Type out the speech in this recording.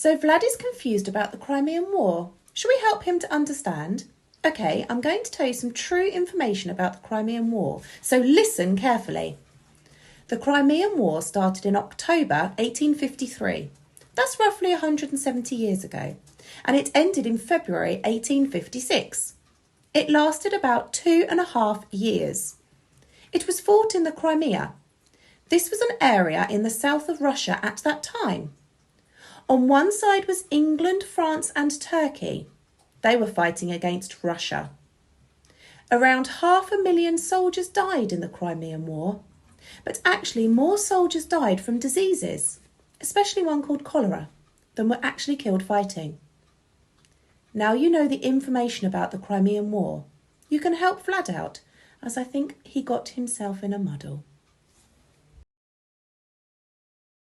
So Vlad is confused about the Crimean War. Shall we help him to understand? Okay, I'm going to tell you some true information about the Crimean War, so listen carefully. The Crimean War started in October 1853. That's roughly 170 years ago. And it ended in February 1856. It lasted about 2.5 years. It was fought in the Crimea. This was an area in the south of Russia at that time. On one side was England, France and Turkey. They were fighting against Russia. Around 500,000 soldiers died in the Crimean War, but actually more soldiers died from diseases, especially one called cholera, than were actually killed fighting. Now you know the information about the Crimean War. You can help Vlad out, as I think he got himself in a muddle.